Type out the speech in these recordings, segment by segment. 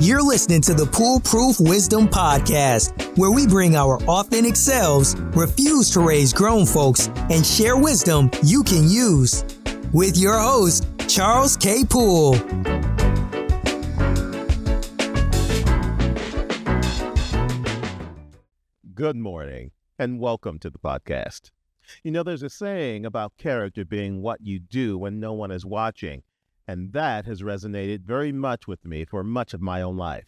You're listening to the Poolproof Wisdom Podcast, where we bring our authentic selves, refuse to raise grown folks, and share wisdom you can use. With your host, Charles K. Poole. Good morning, and welcome to the podcast. You know, there's a saying about character being what you do when no one is watching. And that has resonated very much with me for much of my own life.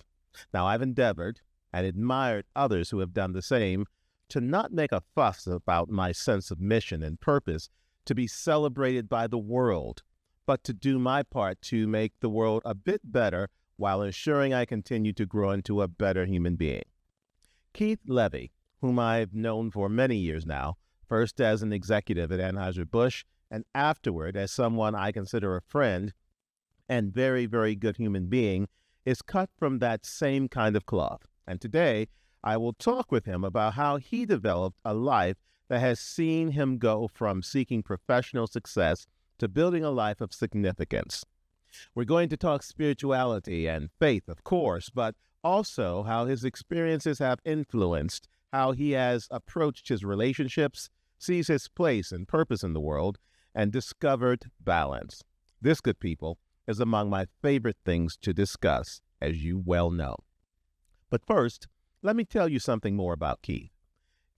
Now, I've endeavored and admired others who have done the same to not make a fuss about my sense of mission and purpose to be celebrated by the world, but to do my part to make the world a bit better while ensuring I continue to grow into a better human being. Keith Levy, whom I've known for many years now, first as an executive at Anheuser-Busch and afterward as someone I consider a friend and very, very good human being, is cut from that same kind of cloth. And today, I will talk with him about how he developed a life that has seen him go from seeking professional success to building a life of significance. We're going to talk spirituality and faith, of course, but also how his experiences have influenced how he has approached his relationships, sees his place and purpose in the world, and discovered balance. This, good people, is among my favorite things to discuss, as you well know. But first, let me tell you something more about Keith.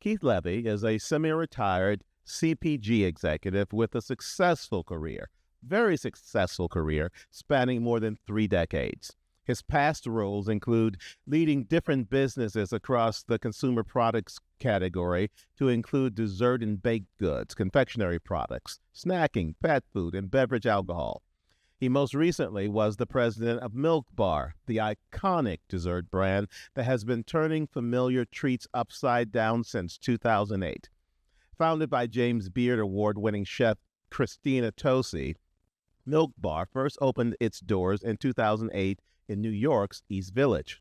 Keith Levy is a semi-retired CPG executive with a successful career, very successful career, spanning more than 3 decades. His past roles include leading different businesses across the consumer products category to include dessert and baked goods, confectionery products, snacking, pet food, and beverage alcohol. He most recently was the president of Milk Bar, the iconic dessert brand that has been turning familiar treats upside down since 2008. Founded by James Beard Award-winning chef Christina Tosi, Milk Bar first opened its doors in 2008 in New York's East Village.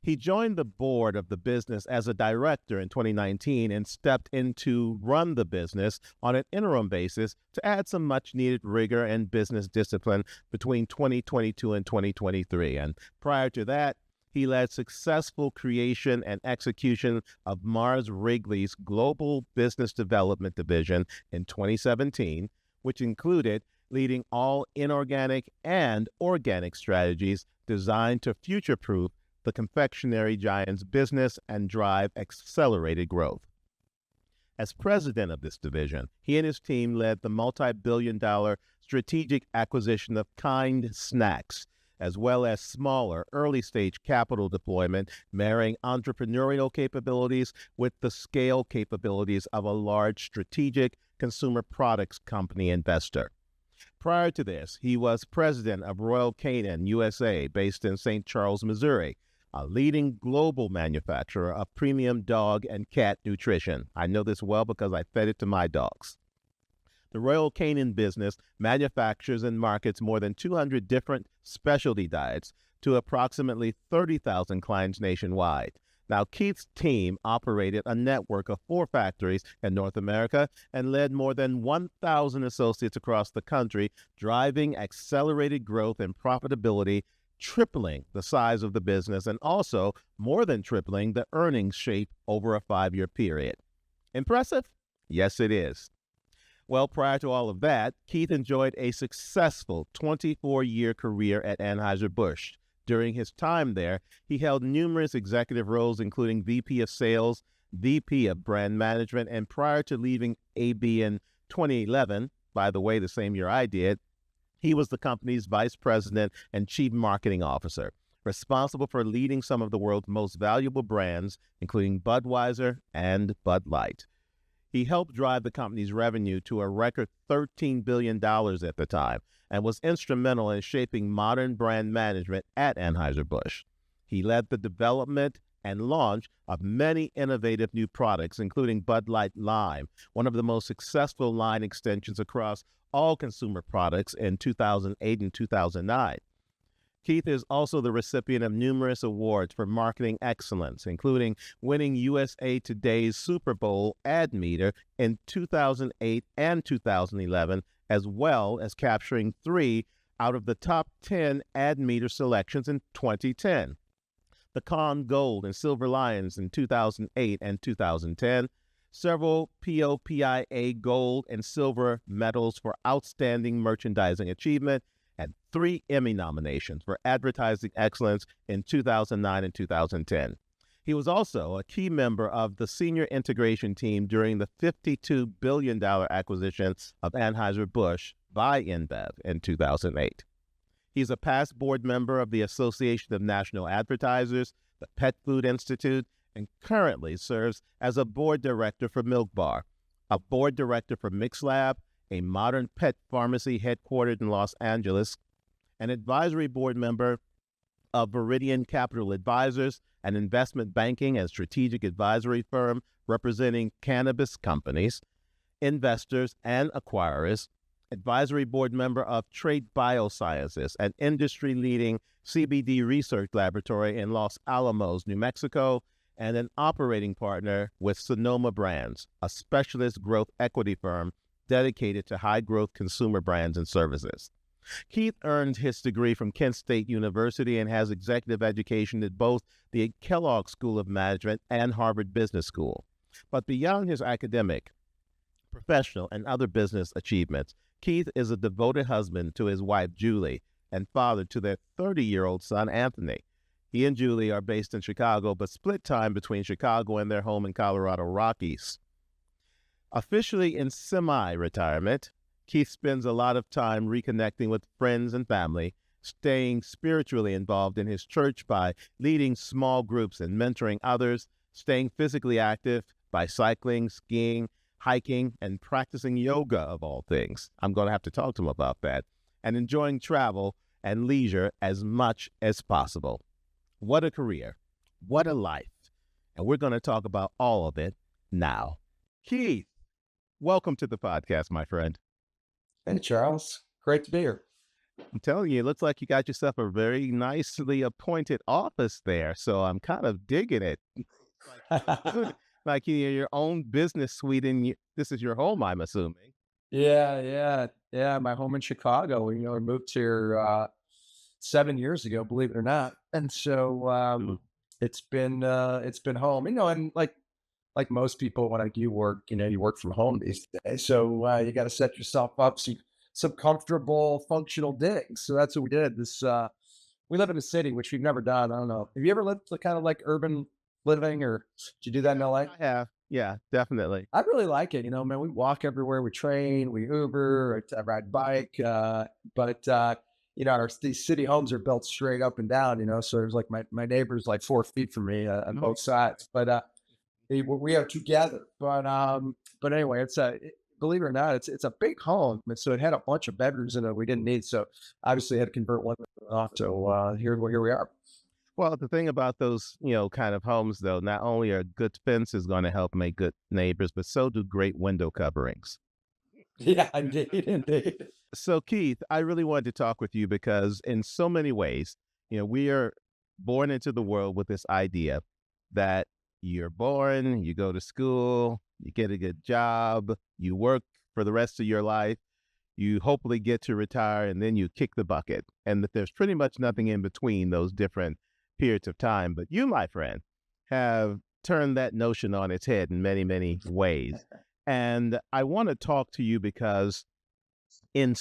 He joined the board of the business as a director in 2019 and stepped in to run the business on an interim basis to add some much-needed rigor and business discipline between 2022 and 2023. And prior to that, he led successful creation and execution of Mars Wrigley's Global Business Development Division in 2017, which included leading all inorganic and organic strategies designed to future-proof the confectionery giant's business and drive accelerated growth. As president of this division, he and his team led the multi-billion-dollar strategic acquisition of Kind Snacks, as well as smaller, early-stage capital deployment, marrying entrepreneurial capabilities with the scale capabilities of a large strategic consumer products company investor. Prior to this, he was president of Royal Canin USA, based in St. Charles, Missouri, a leading global manufacturer of premium dog and cat nutrition. I know this well because I fed it to my dogs. The Royal Canin business manufactures and markets more than 200 different specialty diets to approximately 30,000 clients nationwide. Now, Keith's team operated a network of 4 factories in North America and led more than 1,000 associates across the country, driving accelerated growth and profitability, tripling the size of the business and also more than tripling the earnings shape over a 5-year period. Impressive? Yes, it is. Well, prior to all of that, Keith enjoyed a successful 24-year career at Anheuser-Busch. During his time there, he held numerous executive roles, including VP of Sales, VP of Brand Management, and prior to leaving AB in 2011, by the way, the same year I did, he was the company's vice president and chief marketing officer, responsible for leading some of the world's most valuable brands, including Budweiser and Bud Light. He helped drive the company's revenue to a record $13 billion at the time and was instrumental in shaping modern brand management at Anheuser-Busch. He led the development and launch of many innovative new products, including Bud Light Lime, one of the most successful line extensions across all consumer products in 2008 and 2009. Keith is also the recipient of numerous awards for marketing excellence, including winning USA Today's Super Bowl ad meter in 2008 and 2011, as well as capturing 3 out of the top 10 ad meter selections in 2010. the Con Gold and Silver Lions in 2008 and 2010, several POPIA Gold and Silver medals for outstanding merchandising achievement, and 3 Emmy nominations for advertising excellence in 2009 and 2010. He was also a key member of the senior integration team during the $52 billion acquisition of Anheuser-Busch by InBev in 2008. He's a past board member of the Association of National Advertisers, the Pet Food Institute, and currently serves as a board director for Milk Bar, a board director for MixLab, a modern pet pharmacy headquartered in Los Angeles, an advisory board member of Viridian Capital Advisors, an investment banking and strategic advisory firm representing cannabis companies, investors, and acquirers, advisory board member of Trait Biosciences, an industry-leading CBD research laboratory in Los Alamos, New Mexico, and an operating partner with Sonoma Brands, a specialist growth equity firm dedicated to high-growth consumer brands and services. Keith earned his degree from Kent State University and has executive education at both the Kellogg School of Management and Harvard Business School. But beyond his academic, professional, and other business achievements, Keith is a devoted husband to his wife, Julie, and father to their 30-year-old son, Anthony. He and Julie are based in Chicago, but split time between Chicago and their home in Colorado Rockies. Officially in semi-retirement, Keith spends a lot of time reconnecting with friends and family, staying spiritually involved in his church by leading small groups and mentoring others, staying physically active by cycling, skiing, hiking, and practicing yoga, of all things. I'm going to have to talk to him about that. And enjoying travel and leisure as much as possible. What a career. What a life. And we're going to talk about all of it now. Keith, welcome to the podcast, my friend. Hey, Charles. Great to be here. I'm telling you, it looks like you got yourself a very nicely appointed office there. So I'm kind of digging it. Like your own business suite, and this is your home, I'm assuming. Yeah. My home in Chicago. I moved here 7 years ago, believe it or not. And so it's been home. And like most people, when I do work, you work from home these days. So you got to set yourself up some comfortable, functional digs. So that's what we did. We live in a city, which we've never done. I don't know. Have you ever lived kind of like urban living, or did you do that in LA? I have. Yeah, definitely. I really like it. Man, we walk everywhere. We train, we Uber, I ride bike. But these city homes are built straight up and down, so there's like my neighbor's like 4 feet from me on both sides. But we are together. But anyway, believe it or not, it's a big home. And so it had a bunch of bedrooms in it we didn't need. So obviously I had to convert one off. So here we are. Well, the thing about those, kind of homes, though, not only are good fences going to help make good neighbors, but so do great window coverings. Yeah, indeed. So, Keith, I really wanted to talk with you because in so many ways, we are born into the world with this idea that you're born, you go to school, you get a good job, you work for the rest of your life, you hopefully get to retire, and then you kick the bucket, and that there's pretty much nothing in between those different periods of time. But you, my friend, have turned that notion on its head in many, many ways. And I want to talk to you because in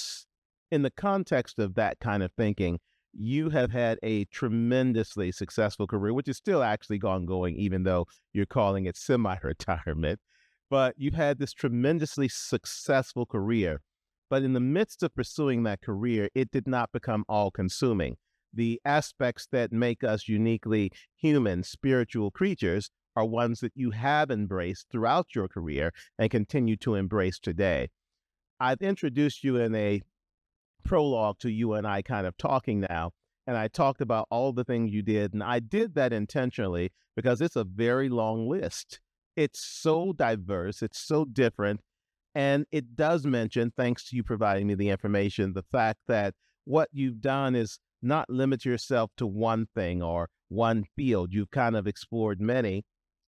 the context of that kind of thinking, you have had a tremendously successful career, which is still actually ongoing, even though you're calling it semi-retirement. But you've had this tremendously successful career. But in the midst of pursuing that career, it did not become all-consuming. The aspects that make us uniquely human, spiritual creatures are ones that you have embraced throughout your career and continue to embrace today. I've introduced you in a prologue to you and I kind of talking now, and I talked about all the things you did, and I did that intentionally because it's a very long list. It's so diverse, it's so different, and it does mention, thanks to you providing me the information, the fact that what you've done is not limit yourself to one thing or one field. You've kind of explored many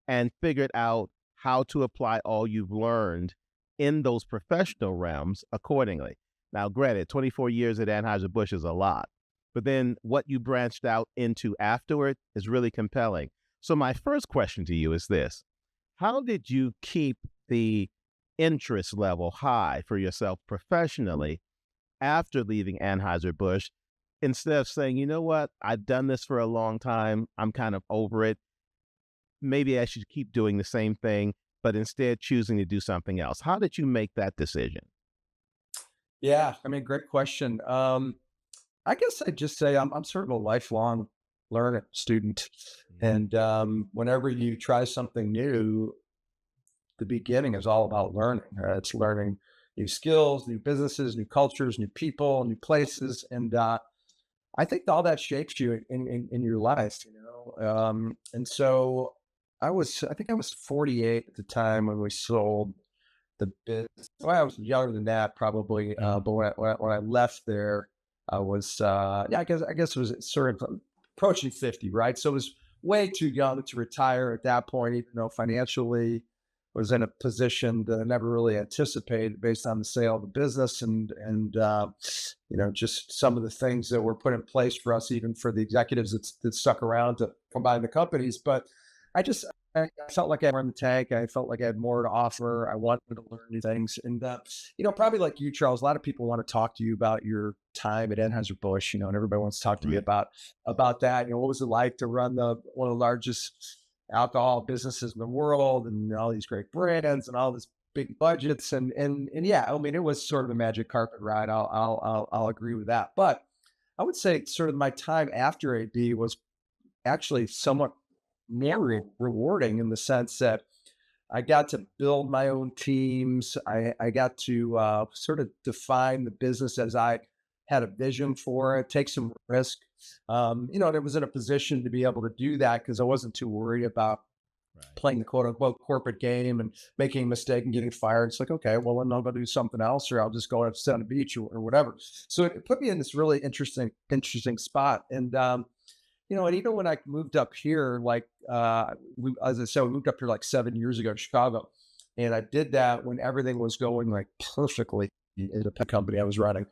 and figured out how to apply all you've learned in those professional realms accordingly. Now, granted, 24 years at Anheuser-Busch is a lot, but then what you branched out into afterward is really compelling. So my first question to you is this: how did you keep the interest level high for yourself professionally after leaving Anheuser-Busch, instead of saying, you know what, I've done this for a long time, I'm kind of over it, maybe I should keep doing the same thing, but instead choosing to do something else? How did you make that decision? Yeah, I mean, great question. I guess I'd just say I'm sort of a lifelong learner student, and whenever you try something new, the beginning is all about learning. It's learning new skills, new businesses, new cultures, new people, new places, and I think all that shapes you in your life, you know. And so I think I was 48 at the time when we sold the business. Well, I was younger than that probably, but when I left there, I was yeah, I guess it was sort of approaching 50, right? So it was way too young to retire at that point, even though financially was in a position that I never really anticipated based on the sale of the business and you know, just some of the things that were put in place for us, even for the executives that stuck around to combine the companies. But I just I felt like I had more in the tank. I felt like I had more to offer. I wanted to learn new things, and you know, probably like you, Charles, a lot of people want to talk to you about your time at Anheuser-Busch, you know, and everybody wants to talk to me Right. about that. You know, what was it like to run the one of the largest alcohol businesses in the world, and all these great brands, and all this big budgets, and yeah, I mean, it was sort of a magic carpet ride. I'll agree with that, but I would say sort of my time after AB was actually somewhat more rewarding in the sense that I got to build my own teams. I got to sort of define the business as I had a vision for it, take some risk. You know, and it was in a position to be able to do that because I wasn't too worried about Right. playing the quote unquote corporate game and making a mistake and getting fired. It's like, okay, well, then I'll go do something else, or I'll just go and sit on the beach or whatever. So it put me in this really interesting spot. And you know, and even when I moved up here, like as I said, we moved up here like 7 years ago to Chicago, and I did that when everything was going like perfectly in the pet company I was running,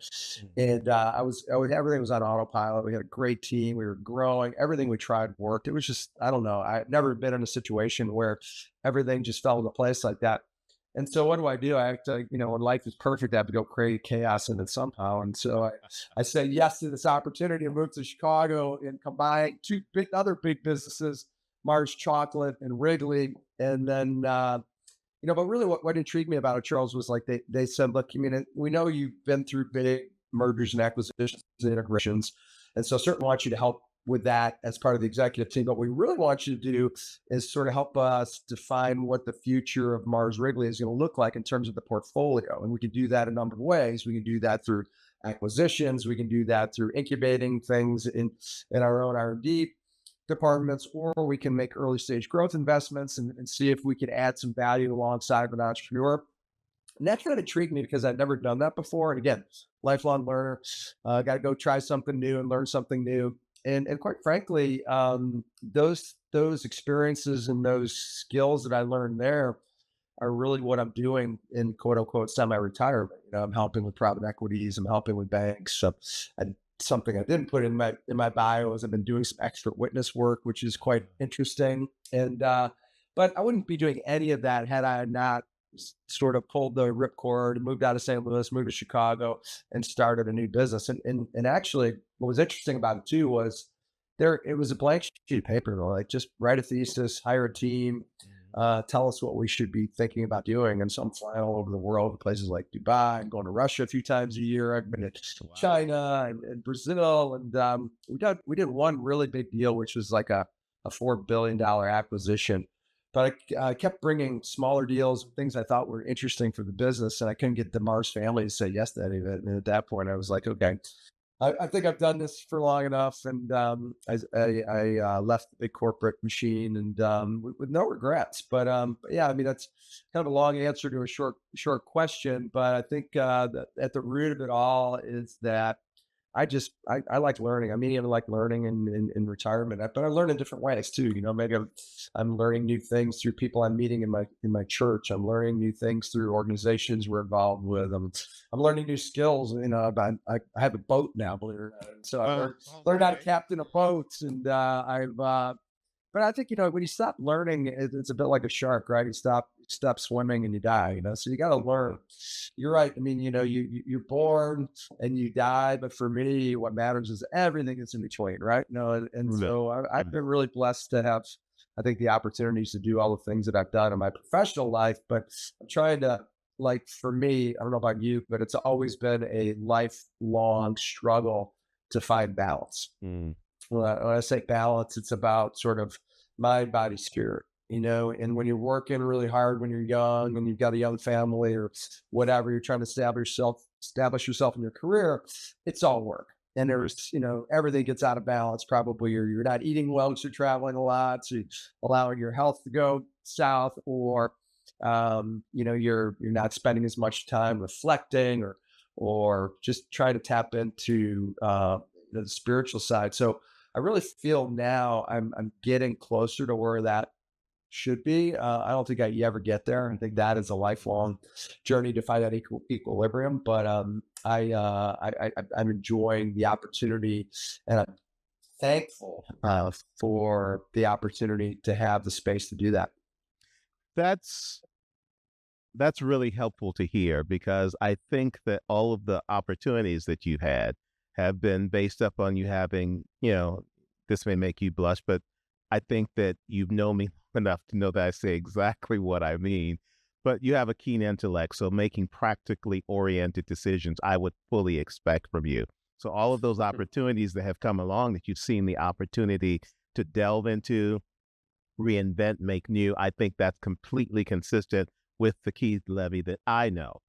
and everything was on autopilot. We had a great team. We were growing. Everything we tried worked. It was just I don't know. I've never been in a situation where everything just fell into place like that. And so what do? I have to, you know, when life is perfect, I have to go create chaos in it somehow. And so I said yes to this opportunity to move to Chicago and combine two other big businesses, Mars Chocolate and Wrigley. And then, you know, but really what intrigued me about it, Charles, was like they said, look, I mean, we know you've been through big mergers and acquisitions and integrations. And so certainly want you to help with that as part of the executive team. But what we really want you to do is sort of help us define what the future of Mars Wrigley is going to look like in terms of the portfolio. And we can do that a number of ways. We can do that through acquisitions. We can do that through incubating things in our own R&D departments, or we can make early stage growth investments and see if we can add some value alongside of an entrepreneur. And that kind of intrigued me because I'd never done that before. And again, lifelong learner, got to go try something new and learn something new. And quite frankly, those experiences and those skills that I learned there are really what I'm doing in quote unquote semi-retirement. You know, I'm helping with private equities. I'm helping with banks. And something I didn't put in my bio is I've been doing some extra witness work, which is quite interesting. And but I wouldn't be doing any of that had I not sort of pulled the ripcord, moved out of St. Louis, moved to Chicago, and started a new business. And actually, what was interesting about it too was it was a blank sheet of paper. Like just write a thesis, hire a team, tell us what we should be thinking about doing. And so I'm flying all over the world, places like Dubai, and going to Russia a few times a year. I've been to Wow. China and Brazil, and we did one really big deal, which was like a $4 billion acquisition. But I kept bringing smaller deals, things I thought were interesting for the business, and I couldn't get the Mars family to say yes to any of it. And at that point, I was like, okay, I think I've done this for long enough, and I left the big corporate machine, and with no regrets. But yeah, I mean that's kind of a long answer to a short question. But I think that at the root of it all is that I like learning. I mean, I like learning in retirement, but I learn in different ways too. Maybe I'm learning new things through people I'm meeting in my church. I'm learning new things through organizations we're involved with. I'm learning new skills. I have a boat now, believe it or not. And so I learned how to captain a boat, and but I think, when you stop learning, it's a bit like a shark, right? You stop swimming and you die, so you got to learn. You're right. I mean, you're born and you die, but for me, what matters is everything that's in between, right? And so I've been really blessed to have, I think, the opportunities to do all the things that I've done in my professional life, but I'm trying to, like, for me, I don't know about you, but it's always been a lifelong struggle to find balance. Mm. When I say balance, it's about sort of mind, body, spirit, and when you're working really hard when you're young and you've got a young family or whatever, you're trying to establish yourself in your career, it's all work. And there's, everything gets out of balance. Probably you're not eating well because you're traveling a lot. So you're allowing your health to go south, or, you're not spending as much time reflecting or just trying to tap into, the spiritual side. So I really feel now I'm getting closer to where that should be. I don't think I ever get there. I think that is a lifelong journey to find that equilibrium. But I'm enjoying the opportunity, and I'm thankful for the opportunity to have the space to do that. That's really helpful to hear, because I think that all of the opportunities that you had have been based up on you having, this may make you blush, but I think that you've known me enough to know that I say exactly what I mean. But you have a keen intellect, so making practically oriented decisions, I would fully expect from you. So all of those opportunities that have come along that you've seen the opportunity to delve into, reinvent, make new, I think that's completely consistent with the Keith Levy that I know.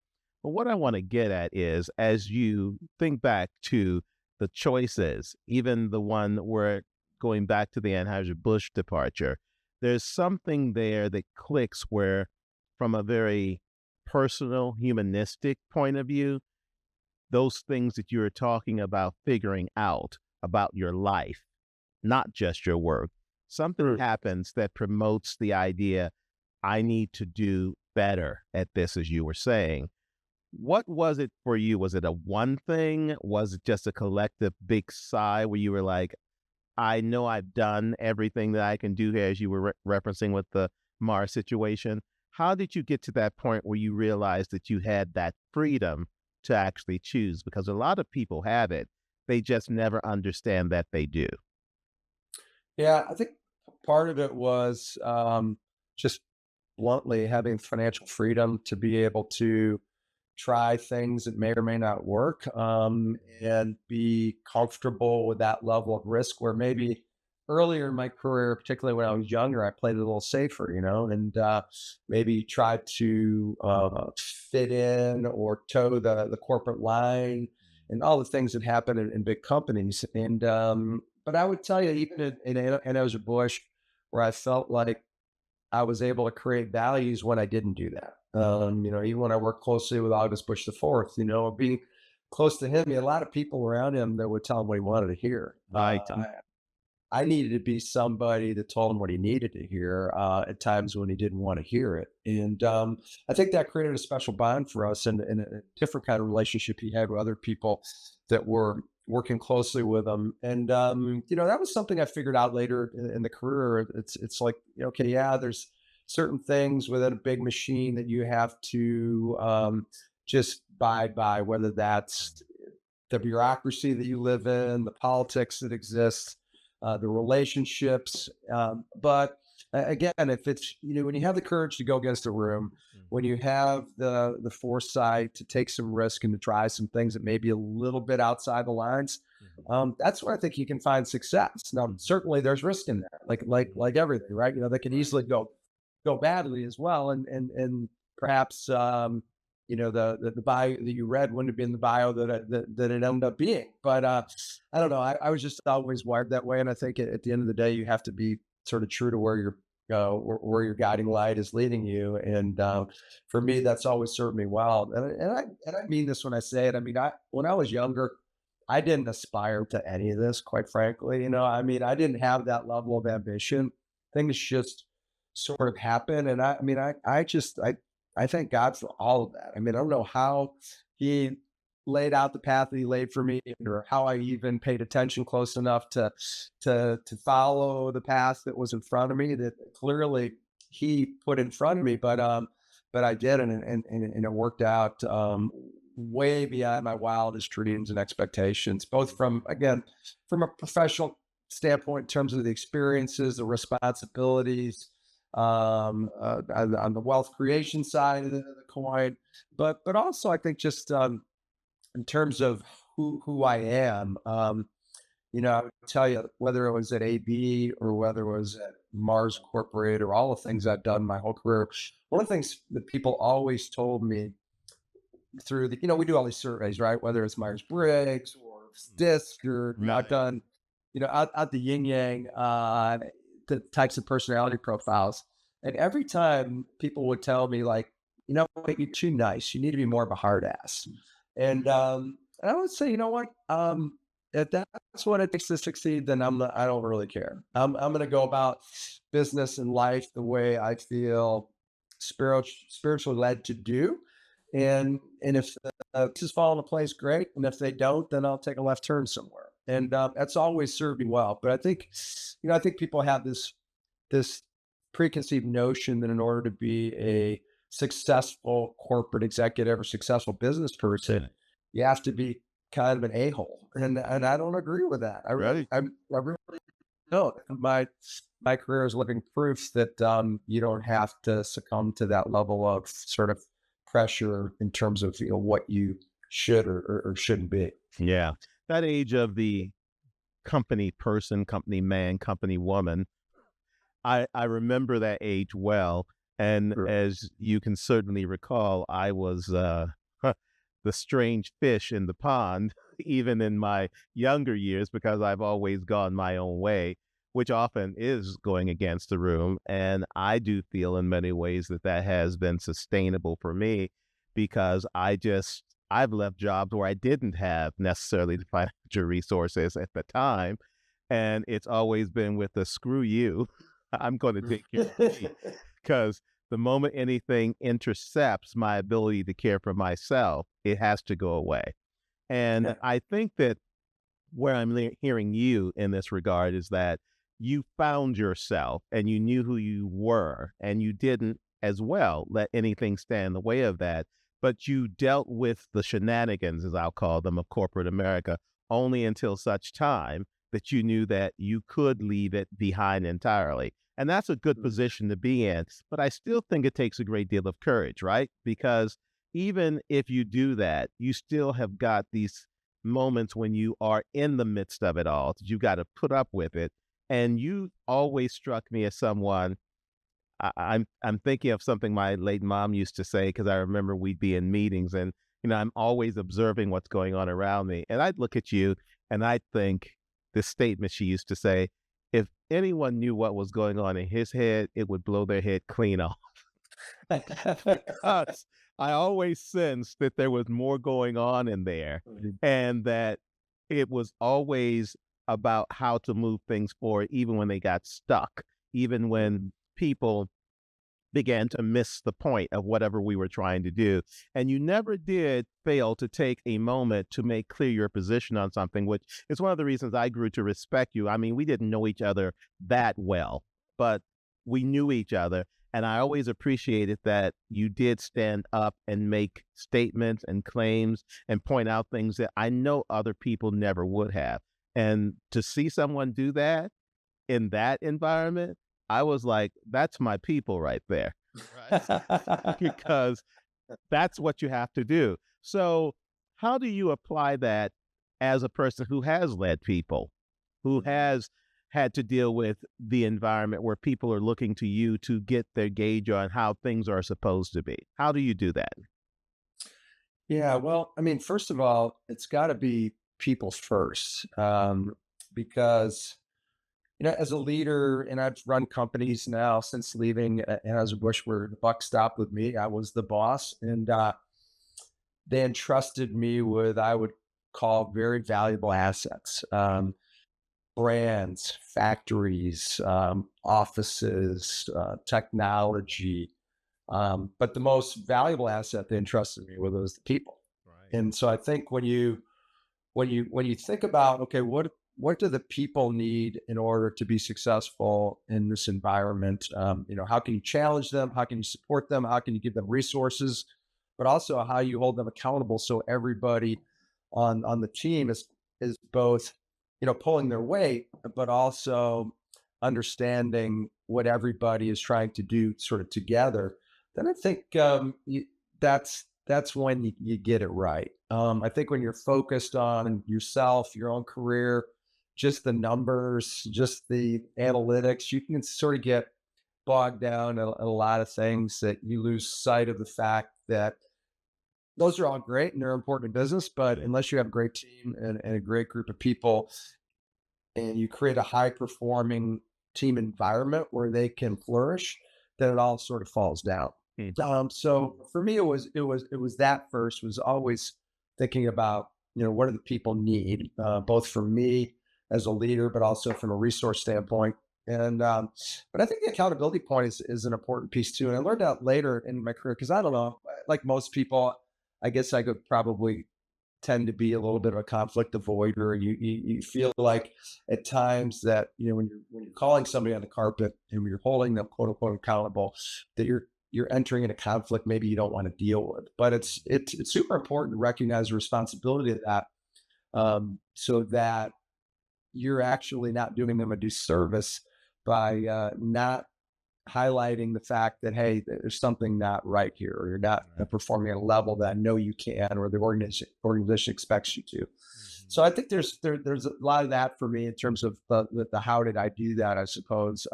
But what I want to get at is, as you think back to the choices, even the one where going back to the Anheuser-Busch departure, there's something there that clicks where, from a very personal, humanistic point of view, those things that you were talking about figuring out about your life, not just your work, something happens that promotes the idea, I need to do better at this, as you were saying. What was it for you? Was it a one thing? Was it just a collective big sigh where you were like, I know I've done everything that I can do here, as you were referencing with the Mars situation? How did you get to that point where you realized that you had that freedom to actually choose? Because a lot of people have it. They just never understand that they do. Yeah, I think part of it was just bluntly having financial freedom to be able to try things that may or may not work, and be comfortable with that level of risk, where maybe earlier in my career, particularly when I was younger, I played it a little safer, and maybe tried to fit in or toe the corporate line and all the things that happen in big companies. And but I would tell you, even in Anheuser-Busch, where I felt like I was able to create values when I didn't do that. Even when I worked closely with August Bush the Fourth, being close to him, he had a lot of people around him that would tell him what he wanted to hear. Right. I needed to be somebody that told him what he needed to hear at times when he didn't want to hear it. And I think that created a special bond for us, and a different kind of relationship he had with other people that were working closely with him. And, that was something I figured out later in the career. It's like, okay, yeah, there's certain things within a big machine that you have to just abide by, whether that's the bureaucracy that you live in, the politics that exists, the relationships. But again, if it's, when you have the courage to go against the room, when you have the foresight to take some risk and to try some things that may be a little bit outside the lines, that's where I think you can find success. Now, certainly there's risk in there, like everything, right? That can easily go badly as well. And perhaps, the bio that you read wouldn't have been the bio that it ended up being. But I don't know. I was just always wired that way. And I think at the end of the day, you have to be sort of true to where where your guiding light is leading you. And for me, that's always served me well. And I mean this when I say it. I mean, when I was younger, I didn't aspire to any of this, quite frankly. I mean, I didn't have that level of ambition. Things just sort of happen. And I mean, I thank God for all of that. I mean, I don't know how he laid out the path that he laid for me, or how I even paid attention close enough to follow the path that was in front of me, that clearly he put in front of me. But I did, and it worked out way beyond my wildest dreams and expectations, both from a professional standpoint in terms of the experiences, the responsibilities, on the wealth creation side of the coin, but also I think just in terms of who I am. I would tell you, whether it was at AB or whether it was at Mars Corporate or all the things I've done my whole career, one of the things that people always told me through we do all these surveys, right? Whether it's Myers-Briggs or DISC, or I've done, out the yin yang, the types of personality profiles. And every time people would tell me, like, you're too nice. You need to be more of a hard ass. And I would say, you know what? If that's what it takes to succeed, then I don't really care. I'm going to go about business and life the way I feel spiritually led to do. And if pieces fall into place, great. And if they don't, then I'll take a left turn somewhere. And that's always served me well. But I think people have this preconceived notion that in order to be a successful corporate executive or successful business person, you have to be kind of an a-hole. And I don't agree with that. I really don't. My career is living proof that you don't have to succumb to that level of sort of pressure in terms of what you should or shouldn't be. Yeah. That age of the company person, company man, company woman, I remember that age well. And Sure. As you can certainly recall, I was the strange fish in the pond, even in my younger years, because I've always gone my own way, which often is going against the room. And I do feel in many ways that has been sustainable for me, because I've left jobs where I didn't have necessarily the financial resources at the time. And it's always been with the screw you. I'm going to take care of me, because the moment anything intercepts my ability to care for myself, it has to go away. And Yeah. I think that where I'm hearing you in this regard is that you found yourself and you knew who you were, and you didn't as well let anything stand in the way of that, but you dealt with the shenanigans, as I'll call them, of corporate America only until such time that you knew that you could leave it behind entirely. And that's a good position to be in. But I still think it takes a great deal of courage, right? Because even if you do that, you still have got these moments when you are in the midst of it all. You got to put up with it. And you always struck me as someone, I'm thinking of something my late mom used to say, because I remember we'd be in meetings and, I'm always observing what's going on around me. And I'd look at you and I'd think this statement she used to say, if anyone knew what was going on in his head, it would blow their head clean off. Because I always sensed that there was more going on in there, and that it was always about how to move things forward, even when they got stuck, even when people began to miss the point of whatever we were trying to do. And you never did fail to take a moment to make clear your position on something, which is one of the reasons I grew to respect you. I mean, we didn't know each other that well, but we knew each other. And I always appreciated that you did stand up and make statements and claims and point out things that I know other people never would have. And to see someone do that in that environment, I was like, that's my people right there, right? Because that's what you have to do. So how do you apply that as a person who has led people, who has had to deal with the environment where people are looking to you to get their gauge on how things are supposed to be? How do you do that? Yeah, well, I mean, first of all, it's got to be people first, because as a leader, and I've run companies now since leaving Anheuser-Busch, where the buck stopped with me. I was the boss, and they entrusted me with, I would call very valuable assets. Brands, factories, offices, technology. But the most valuable asset they entrusted me with was the people. Right. And so I think when you think about, okay, what do the people need in order to be successful in this environment? How can you challenge them? How can you support them? How can you give them resources? But also how you hold them accountable so everybody on the team is both, pulling their weight, but also understanding what everybody is trying to do sort of together. Then I think that's when you get it right. I think when you're focused on yourself, your own career, just the numbers, just the analytics, you can sort of get bogged down in a lot of things that you lose sight of the fact that those are all great and they're important in business, but unless you have a great team and a great group of people and you create a high performing team environment where they can flourish, then it all sort of falls down. So for me, it was that first was always thinking about, what do the people need, both for me as a leader, but also from a resource standpoint. And, but I think the accountability point is an important piece too. And I learned that later in my career, because I don't know, like most people, I guess I could probably tend to be a little bit of a conflict avoider. You feel like at times that, when you're calling somebody on the carpet and when you're holding them quote unquote accountable, that you're entering in a conflict maybe you don't want to deal with. But it's super important to recognize the responsibility of that, so that you're actually not doing them a disservice by not highlighting the fact that, hey, there's something not right here, or you're not performing at a level that I know you can, or the organization expects you to. So I think there's a lot of that for me in terms of the how did I do that, I suppose.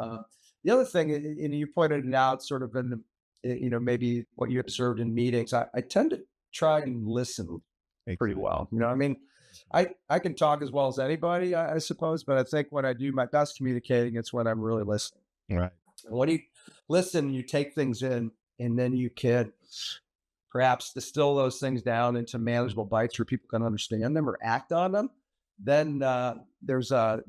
The other thing, and you pointed it out sort of in the, maybe what you observed in meetings, I tend to try and listen pretty well. I mean, I can talk as well as anybody, I suppose, but I think when I do my best communicating, it's when I'm really listening. Right. And when you listen, you take things in, and then you can perhaps distill those things down into manageable bites where people can understand them or act on them. Then there's a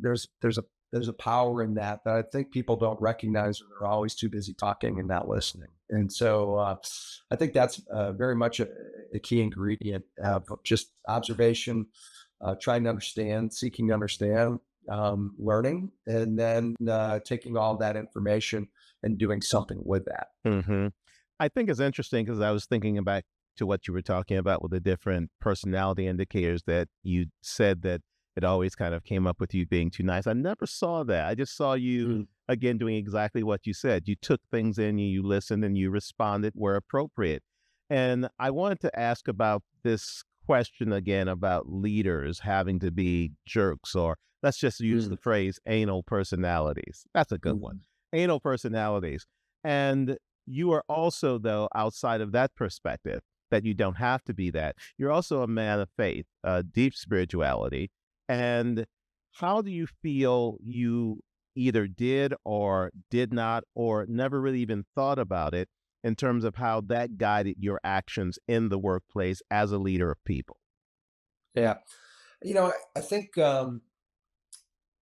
power in that I think people don't recognize, or they're always too busy talking and not listening. And so I think that's very much a key ingredient of just observation, trying to understand, seeking to understand, learning, and then taking all that information and doing something with that. Mm-hmm. I think it's interesting because I was thinking back to what you were talking about with the different personality indicators that you said that it always kind of came up with you being too nice. I never saw that. I just saw you, again, doing exactly what you said. You took things in, you listened, and you responded where appropriate. And I wanted to ask about this question again about leaders having to be jerks, or let's just use the phrase anal personalities. That's a good one. Anal personalities. And you are also, though, outside of that perspective, that you don't have to be that. You're also a man of faith, deep spirituality. And how do you feel you either did or did not, or never really even thought about it in terms of how that guided your actions in the workplace as a leader of people? Yeah. I think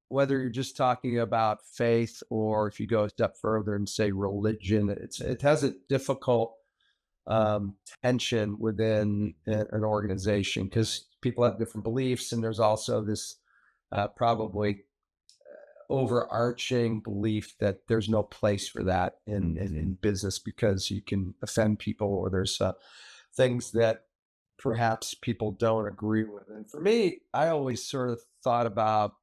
whether you're just talking about faith, or if you go a step further and say religion, it has a difficult tension within an organization, because people have different beliefs, and there's also this probably overarching belief that there's no place for that in business, because you can offend people, or there's things that perhaps people don't agree with. And for me, I always sort of thought about,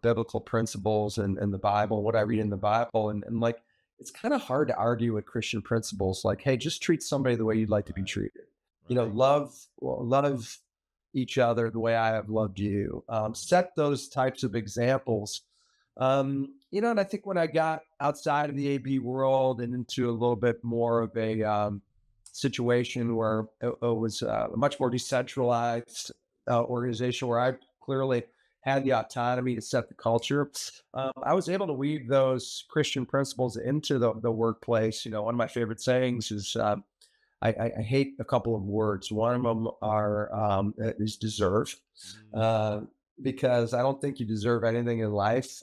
biblical principles and the Bible, what I read in the Bible. And like, it's kind of hard to argue with Christian principles. Like, hey, just treat somebody the way you'd like to be treated. Love each other the way I have loved you. Set those types of examples. And I think when I got outside of the AB world and into a little bit more of a situation where it was a much more decentralized organization, where I clearly had the autonomy to set the culture, I was able to weave those Christian principles into the workplace. One of my favorite sayings is, I hate a couple of words. One of them is deserve, uh, because I don't think you deserve anything in life.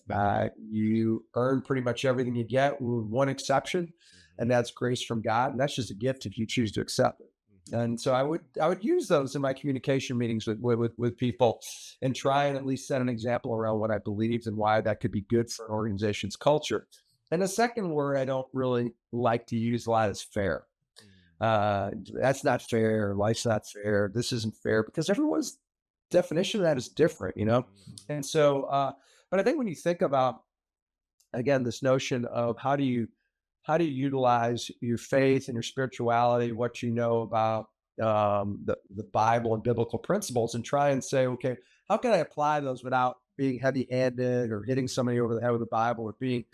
You earn pretty much everything you get, with one exception, and that's grace from God. And that's just a gift if you choose to accept it. And so I would use those in my communication meetings with people, and try and at least set an example around what I believed and why that could be good for an organization's culture. And the second word I don't really like to use a lot is fair. That's not fair. Life's not fair. This isn't fair, because everyone's definition of that is different, you know? And so, but I think when you think about, again, this notion of how do you utilize your faith and your spirituality, what you know about the Bible and biblical principles, and try and say, okay, how can I apply those without being heavy-handed or hitting somebody over the head with the Bible, or being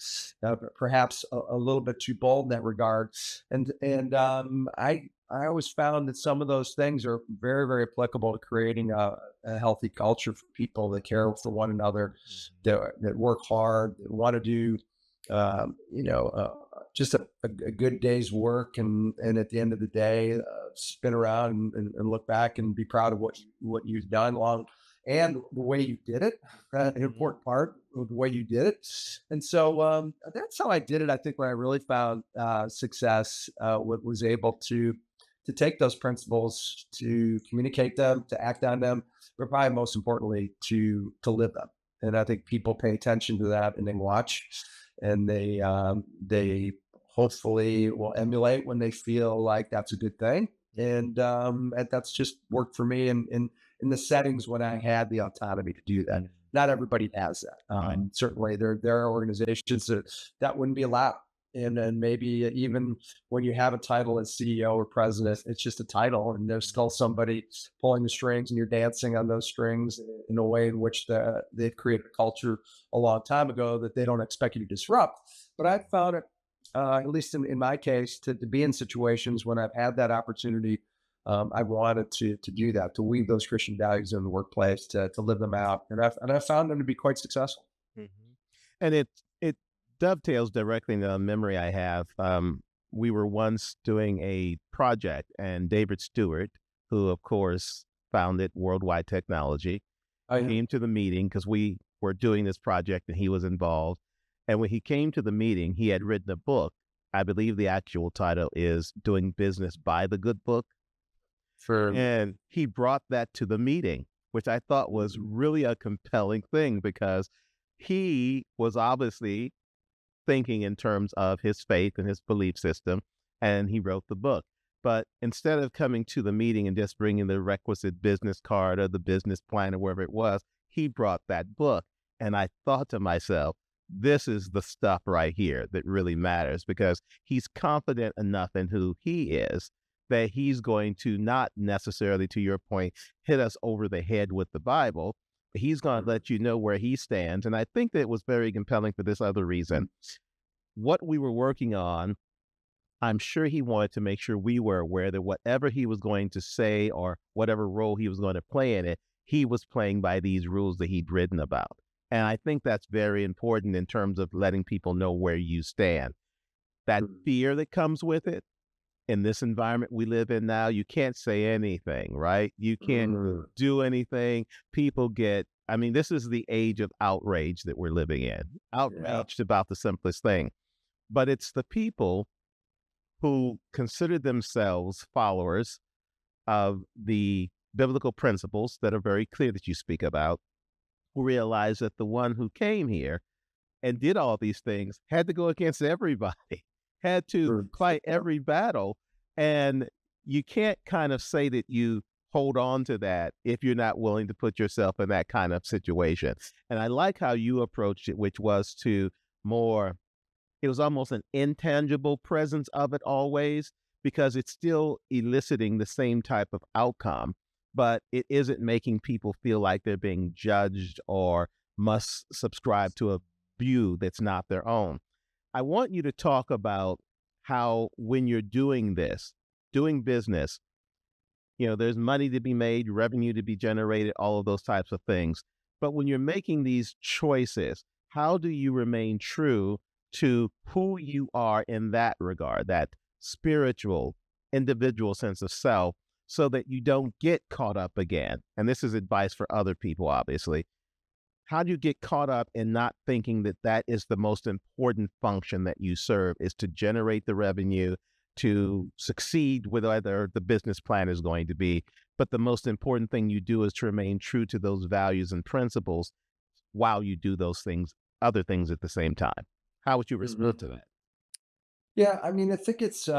perhaps a little bit too bold in that regard? And I always found that some of those things are very, very applicable to creating a healthy culture for people that care for one another, that work hard, that want to do just a good day's work, and at the end of the day, spin around and look back and be proud of what you've done long, and the way you did it. An important part of the way you did it. And so that's how I did it. I think when I really found success, was able to take those principles, to communicate them, to act on them, but probably most importantly to live them. And I think people pay attention to that, and they watch, and they hopefully will emulate when they feel like that's a good thing. And that's just worked for me in the settings when I had the autonomy to do that. Not everybody has that. Certainly, there are organizations that wouldn't be allowed. And then maybe even when you have a title as CEO or president, it's just a title, and there's still somebody pulling the strings, and you're dancing on those strings in a way in which they've created a culture a long time ago that they don't expect you to disrupt. But I've found it, at least in my case, to be in situations when I've had that opportunity. I wanted to do that, to weave those Christian values in the workplace, to live them out, and I've found them to be quite successful. And it dovetails directly into a memory I have. We were once doing a project, and David Stewart, who of course founded Worldwide Technology, came to the meeting because we were doing this project and he was involved. And when he came to the meeting, he had written a book. I believe the actual title is Doing Business by the Good Book. And he brought that to the meeting, which I thought was really a compelling thing, because he was obviously thinking in terms of his faith and his belief system, and he wrote the book. But instead of coming to the meeting and just bringing the requisite business card or the business plan or wherever it was, he brought that book. And I thought to myself, this is the stuff right here that really matters, because he's confident enough in who he is that he's going to not necessarily, to your point, hit us over the head with the Bible. He's going to let you know where he stands. And I think that it was very compelling for this other reason. What we were working on, I'm sure he wanted to make sure we were aware that whatever he was going to say or whatever role he was going to play in it, he was playing by these rules that he'd written about. And I think that's very important in terms of letting people know where you stand. That fear that comes with it, in this environment we live in now, you can't say anything, right? You can't do anything. People this is the age of outrage that we're living in. Outraged about the simplest thing. But it's the people who consider themselves followers of the biblical principles that are very clear that you speak about, who realize that the one who came here and did all these things had to go against everybody, had to fight every battle. And you can't kind of say that you hold on to that if you're not willing to put yourself in that kind of situation. And I like how you approached it, which was it was almost an intangible presence of it always, because it's still eliciting the same type of outcome, but it isn't making people feel like they're being judged or must subscribe to a view that's not their own. I want you to talk about how, when you're doing business, there's money to be made, revenue to be generated, all of those types of things. But when you're making these choices, how do you remain true to who you are in that regard, that spiritual individual sense of self so that you don't get caught up again. And this is advice for other people, obviously. How do you get caught up in not thinking that that is the most important function that you serve, is to generate the revenue, to succeed with whether the business plan is going to be, but the most important thing you do is to remain true to those values and principles while you do those things, other things at the same time. How would you respond to that? Yeah, I mean, I think it's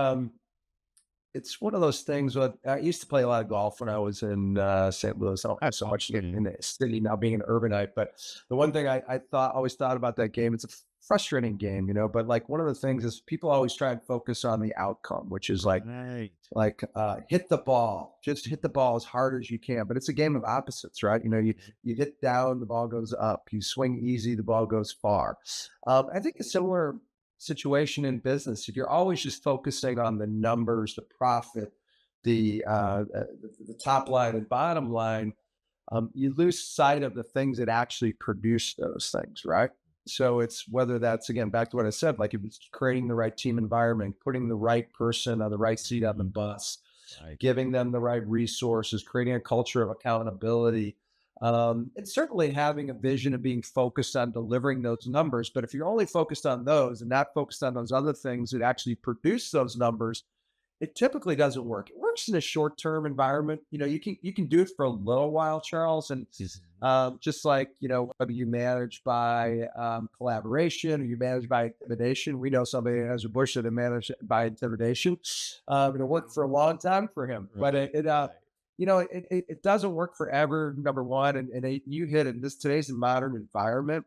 one of those things. I used to play a lot of golf when I was in St. Louis. I don't play so much in the city now, being an urbanite. But the one thing I always thought about that game, it's a frustrating game, But like one of the things is people always try and focus on the outcome, which is hit the ball, just hit the ball as hard as you can. But it's a game of opposites, right? You hit down, the ball goes up. You swing easy, the ball goes far. I think a similar situation in business, if you're always just focusing on the numbers, the profit, the top line and bottom line, you lose sight of the things that actually produce those things, right? So it's whether that's, again, back to what I said, like if it's creating the right team environment, putting the right person on the right seat on the bus, giving them the right resources, creating a culture of accountability, and certainly having a vision of being focused on delivering those numbers. But if you're only focused on those and not focused on those other things that actually produce those numbers, it typically doesn't work. It works in a short-term environment. You can do it for a little while, Charles, and just like whether you manage by collaboration or you manage by intimidation. We know somebody that has a bush that managed by intimidation. It worked for a long time for him, but it doesn't work forever. Number one, and you hit it. In today's modern environment,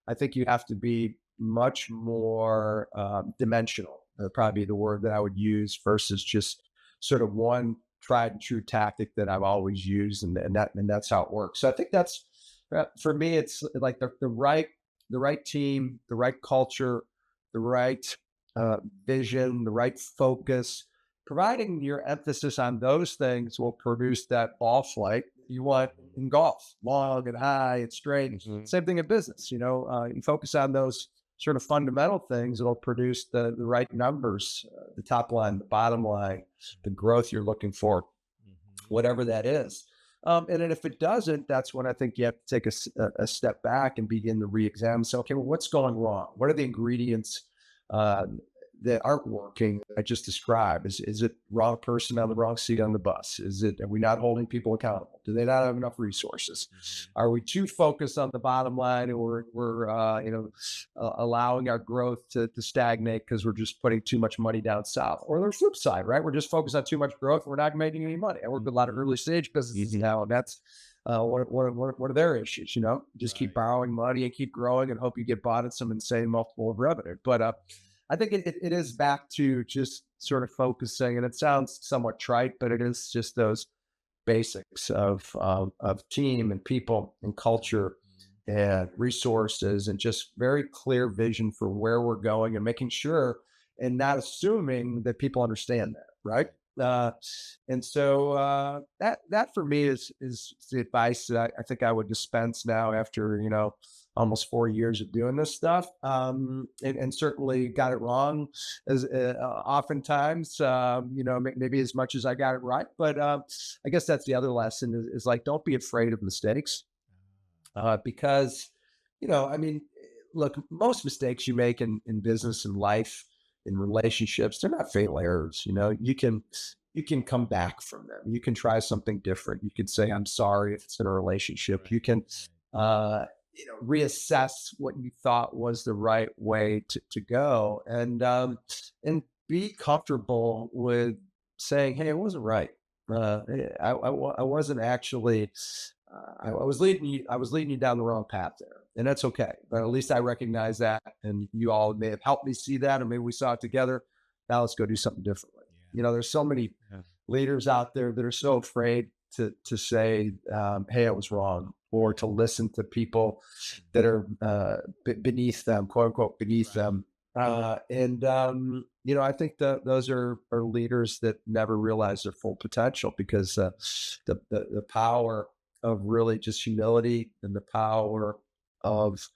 I think you have to be much more dimensional. Probably the word that I would use versus just sort of one tried and true tactic that I've always used, and that's how it works. So I think that's for me. It's like the right team, the right culture, the right vision, the right focus. Providing your emphasis on those things will produce that ball flight you want in golf, long and high and straight. Mm-hmm. Same thing in business. You focus on those sort of fundamental things, it'll produce the right numbers, the top line, the bottom line, the growth you're looking for, whatever that is. And then if it doesn't, that's when I think you have to take a step back and begin to re-examine. So, okay, well, what's going wrong? What are the ingredients that aren't working I just described? Is it wrong person on the wrong seat on the bus? Are we not holding people accountable? Do they not have enough resources? Are we too focused on the bottom line, and we're allowing our growth to stagnate because we're just putting too much money down south? Or the flip side, right? We're just focused on too much growth. We're not making any money. I work with a lot of early stage businesses now, and that's what are their issues? Just keep borrowing money and keep growing and hope you get bought at some insane multiple of revenue. But I think it is back to just sort of focusing, and it sounds somewhat trite, but it is just those basics of team and people and culture and resources, and just very clear vision for where we're going, and making sure and not assuming that people understand that, right? And so that for me is the advice that I think I would dispense now after almost 4 years of doing this stuff, and certainly got it wrong as oftentimes, maybe as much as I got it right. But I guess that's the other lesson is like, don't be afraid of mistakes, because, look, most mistakes you make in business and life, in relationships, they're not fatal errors. You can come back from them. You can try something different. You can say, I'm sorry if it's in a relationship. You can, reassess what you thought was the right way to go, and be comfortable with saying, hey, it wasn't right. I wasn't actually, I was leading you down the wrong path there, and that's okay. But at least I recognize that, and you all may have helped me see that, or maybe we saw it together. Now let's go do something differently. There's so many leaders out there that are so afraid to say, hey, I was wrong, or to listen to people that are beneath them, quote unquote, beneath them. I think those are leaders that never realize their full potential, because the power of really just humility, and the power of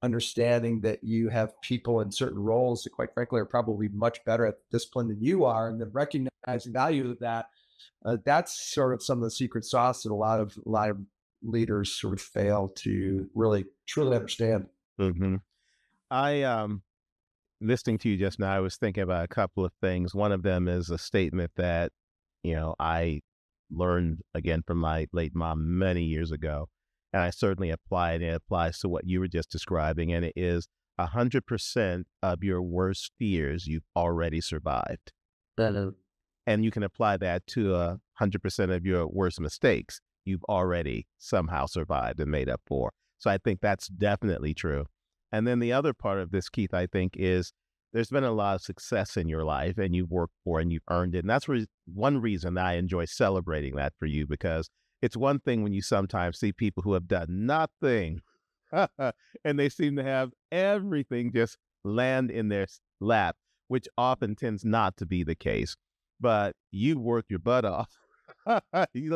understanding that you have people in certain roles that, quite frankly, are probably much better at discipline than you are, and then recognizing value of that. That's sort of some of the secret sauce that a lot of leaders sort of fail to really truly understand. Hmm. I listening to you just now, I was thinking about a couple of things. One of them is a statement that, I learned again from my late mom many years ago, and I certainly apply it. It applies to what you were just describing, and it is 100% of your worst fears you've already survived. That And you can apply that to 100% of your worst mistakes you've already somehow survived and made up for. So I think that's definitely true. And then the other part of this, Keith, I think is there's been a lot of success in your life and you've worked for and you've earned it. And that's one reason I enjoy celebrating that for you, because it's one thing when you sometimes see people who have done nothing and they seem to have everything just land in their lap, which often tends not to be the case. But you work your butt off,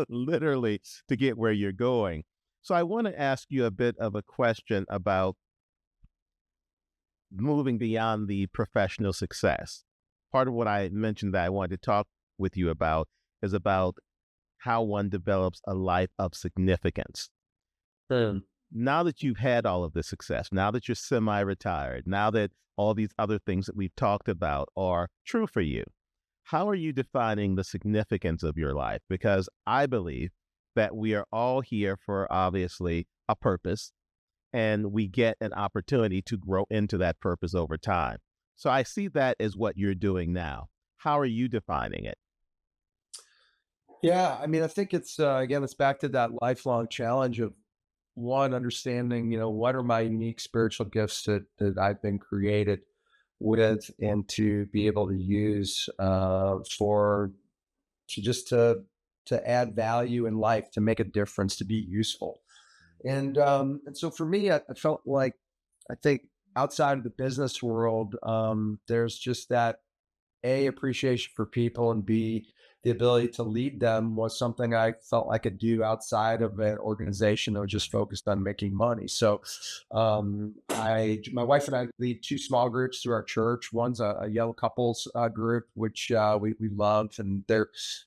literally, to get where you're going. So I want to ask you a bit of a question about moving beyond the professional success. Part of what I mentioned that I wanted to talk with you about is about how one develops a life of significance. Now that you've had all of this success, now that you're semi-retired, now that all these other things that we've talked about are true for you, how are you defining the significance of your life? Because I believe that we are all here for obviously a purpose, and we get an opportunity to grow into that purpose over time. So I see that as what you're doing now. How are you defining it? Yeah, I mean, I think it's again, it's back to that lifelong challenge of one understanding, what are my unique spiritual gifts that I've been created with, and to be able to use for to just to add value in life, to make a difference, to be useful. And so for me, I felt like, I think outside of the business world, there's just that A, appreciation for people, and B, the ability to lead them was something I felt I could do outside of an organization that was just focused on making money. So, my wife and I lead two small groups through our church. One's a young couples group, which we love, and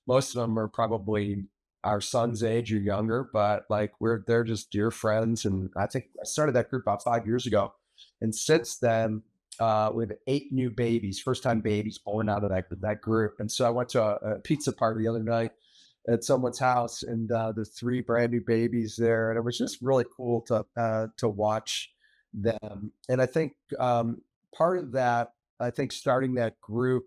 most of them are probably our son's age or younger, but like they're just dear friends. And I think I started that group about 5 years ago, and since then, we have 8 new babies, first time babies born out of that group. And so I went to a pizza party the other night at someone's house, and the 3 brand new babies there, and it was just really cool to watch them. And I think part of that, I think starting that group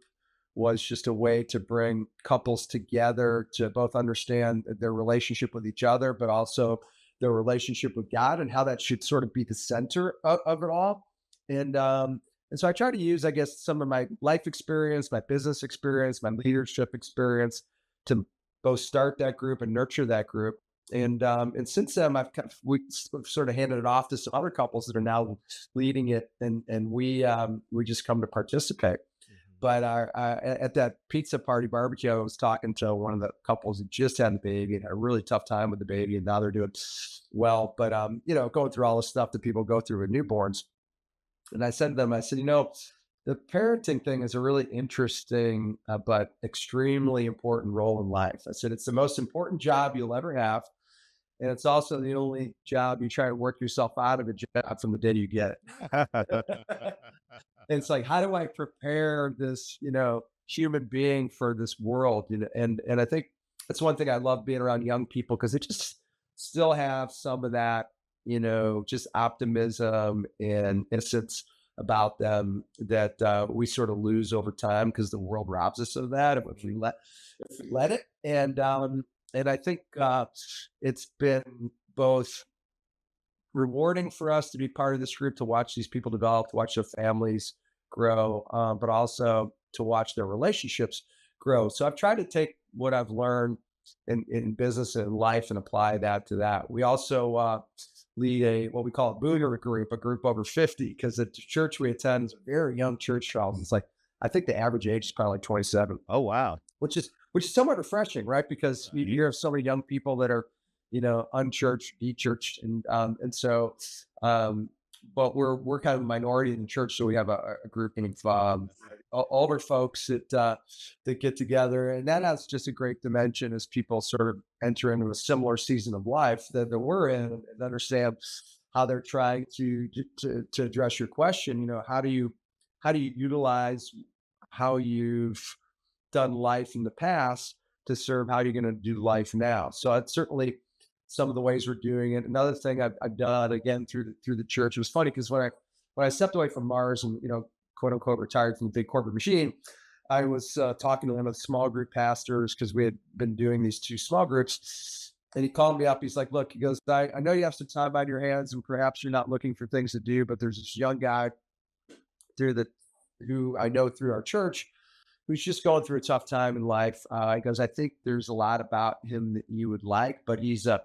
was just a way to bring couples together to both understand their relationship with each other, but also their relationship with God, and how that should sort of be the center of it all. And so I try to use, I guess, some of my life experience, my business experience, my leadership experience to both start that group and nurture that group. And since then, we've sort of handed it off to some other couples that are now leading it, and we just come to participate. But at that pizza party barbecue, I was talking to one of the couples who just had a baby and had a really tough time with the baby, and now they're doing well. But going through all the stuff that people go through with newborns. And I said to them, I said, the parenting thing is a really interesting but extremely important role in life. I said, it's the most important job you'll ever have. And it's also the only job you try to work yourself out of a job from the day you get it. And it's like, how do I prepare this, human being for this world? And I think that's one thing I love being around young people, because they just still have some of that, just optimism and innocence about them that we sort of lose over time, because the world robs us of that if we let it. And I think it's been both rewarding for us to be part of this group, to watch these people develop, to watch their families grow, but also to watch their relationships grow. So I've tried to take what I've learned in business and life and apply that to that. We also lead what we call a boomer group, a group over 50, because the church we attend is a very young church, Charles. It's like, I think the average age is probably like 27. Oh, wow. Which is somewhat refreshing, right? Because you hear so many young people that are, unchurched, dechurched, and so but we're kind of a minority in the church, so we have a group of older folks that get together, and that has just a great dimension as people sort of enter into a similar season of life that we're in, and understand how they're trying to address your question. How do you utilize how you've done life in the past to serve how you're going to do life now. So it's certainly some of the ways we're doing it. Another thing I've done again through the church. It was funny because when I stepped away from Mars and quote unquote retired from the big corporate machine, I was talking to one of the small group pastors because we had been doing these 2 small groups. And he called me up. He's like, "Look," he goes, I know you have some time on your hands and perhaps you're not looking for things to do, but there's this young guy who I know through our church who's just going through a tough time in life. He goes, "I think there's a lot about him that you would like, but he's a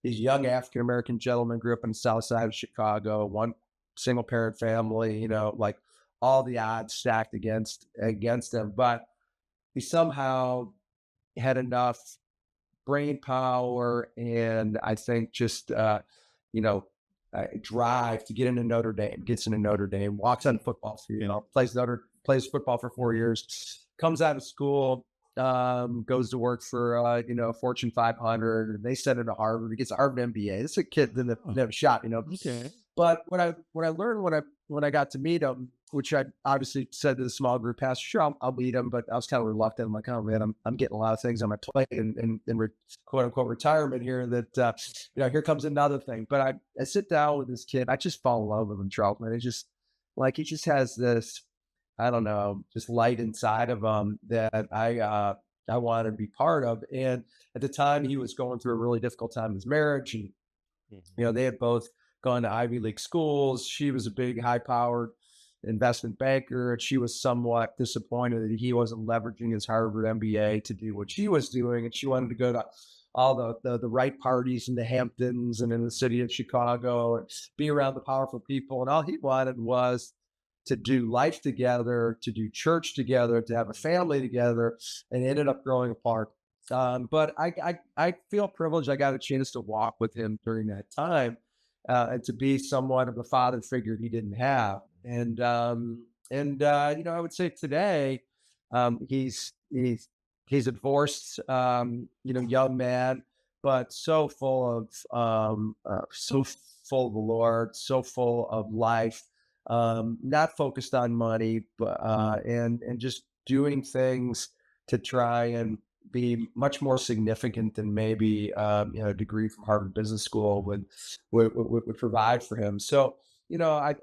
young African-American gentleman, grew up in the South Side of Chicago, one single parent family, like all the odds stacked against him, but he somehow had enough brain power and I think just, drive to get into Notre Dame, gets into Notre Dame, walks on the football field, plays football for 4 years, comes out of school, goes to work for, Fortune 500, and they send him to Harvard. He gets a Harvard MBA. This is a kid that never shot, Okay. But what I learned when I got to meet him, which I obviously said to the small group pastor, "Sure, I'll meet him," but I was kind of reluctant. I'm like, "Oh man, I'm getting a lot of things on my plate and quote unquote retirement here. That here comes another thing." But I sit down with this kid. I just fall in love with him, Charles. Man, he just has this, I don't know, just light inside of him that I want to be part of. And at the time, he was going through a really difficult time in his marriage, and they had both gone to Ivy League schools. She was a big, high-powered investment banker, and she was somewhat disappointed that he wasn't leveraging his Harvard MBA to do what she was doing, and she wanted to go to all the right parties in the Hamptons and in the city of Chicago and be around the powerful people. And all he wanted was to do life together, to do church together, to have a family together, and ended up growing apart. But I feel privileged. I got a chance to walk with him during that time, and to be somewhat of the father figure he didn't have. And I would say today, he's a divorced, young man, but so full of the Lord, so full of life, not focused on money, but and just doing things to try and be much more significant than maybe a degree from Harvard Business School would provide for him. So I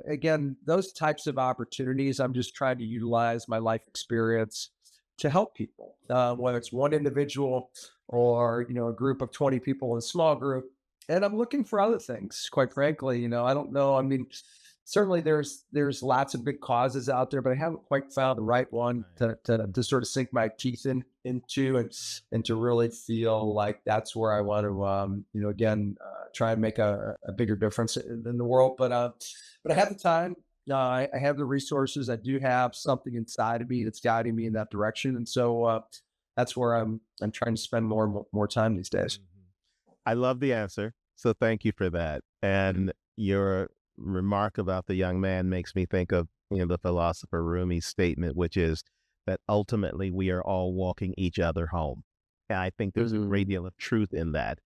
again, those types of opportunities, I'm just trying to utilize my life experience to help people, whether it's one individual or a group of 20 people in a small group. And I'm looking for other things, quite frankly. I don't know. I mean, certainly there's lots of big causes out there, but I haven't quite found the right one to sort of sink my teeth into and to really feel like that's where I want to again try and make a bigger difference in the world. But I have the time. I have the resources. I do have something inside of me that's guiding me in that direction, and so that's where I'm trying to spend more time these days. I love the answer. So thank you for that. And your remark about the young man makes me think of the philosopher Rumi's statement, which is that ultimately we are all walking each other home. And I think there's a great deal of truth in that.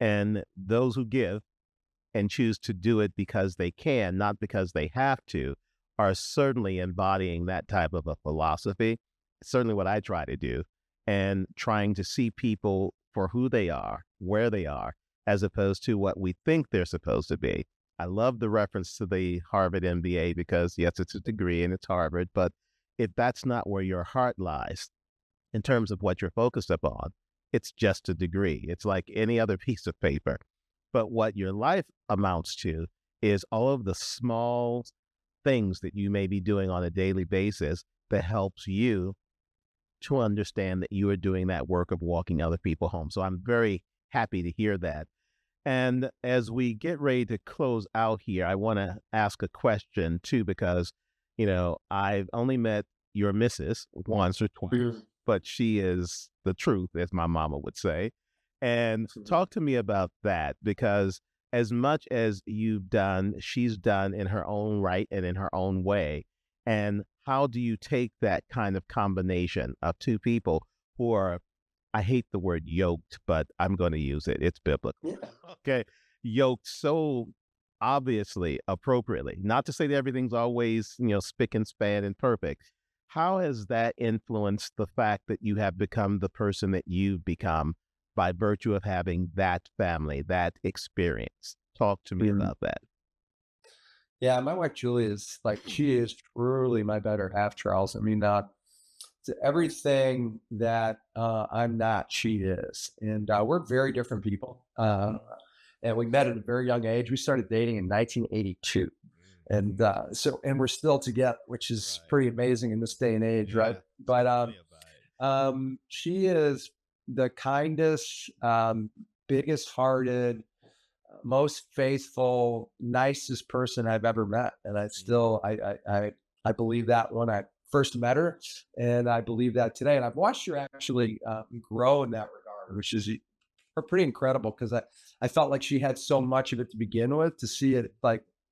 And those who give and choose to do it because they can, not because they have to, are certainly embodying that type of a philosophy. It's certainly what I try to do, and trying to see people for who they are, where they are, as opposed to what we think they're supposed to be. I love the reference to the Harvard MBA because, yes, it's a degree and it's Harvard, but if that's not where your heart lies in terms of what you're focused upon, it's just a degree. It's like any other piece of paper. But what your life amounts to is all of the small things that you may be doing on a daily basis that helps you to understand that you are doing that work of walking other people home. So I'm very happy to hear that. And as we get ready to close out here, I want to ask a question too, because, I've only met your missus once or twice, but she is the truth, as my mama would say. And talk to me about that, because as much as you've done, she's done in her own right and in her own way. And how do you take that kind of combination of two people who are, I hate the word yoked, but I'm going to use it. It's biblical. Yeah. Okay. Yoked so obviously, appropriately. Not to say that everything's always, spick and span and perfect. How has that influenced the fact that you have become the person that you've become by virtue of having that family, that experience? Talk to me about that. Yeah, my wife Julie is she is truly my better half, Charles. I mean, everything that I'm not, she is, and we're very different people. And we met at a very young age. We started dating in 1982, and and we're still together, which is pretty amazing in this day and age, right? But she is the kindest, biggest hearted, most faithful, nicest person I've ever met. And I still, I believe that when I first met her, and I believe that today. And I've watched her actually grow in that regard, which is pretty incredible because I felt like she had so much of it to begin with. To see it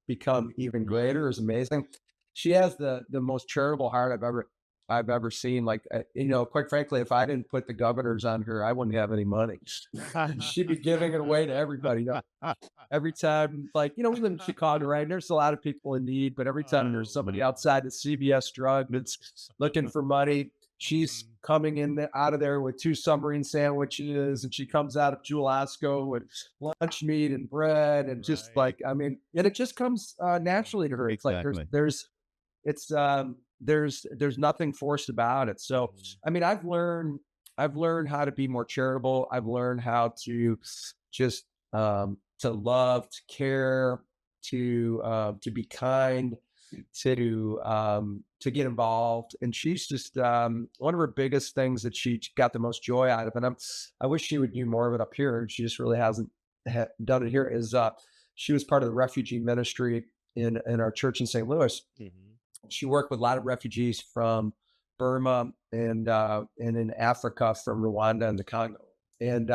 become even greater is amazing. She has the most charitable heart I've ever seen. Quite frankly, if I didn't put the governors on her, I wouldn't have any money. She'd be giving it away to everybody. Every time, we live in Chicago, right? And there's a lot of people in need, but every time there's somebody outside the CVS drug that's looking for money, she's coming out of there with 2 submarine sandwiches, and she comes out of Jewel Osco with lunch meat and bread, and just and it just comes naturally to her. It's Exactly. There's nothing forced about it. So, I mean, I've learned how to be more charitable. I've learned how to just to love, to care, to be kind, to get involved. And she's just one of her biggest things that she got the most joy out of. And I wish she would do more of it up here. She just really hasn't done it here. Is she was part of the refugee ministry in our church in St. Louis. She worked with a lot of refugees from Burma and in Africa, from Rwanda and the Congo. And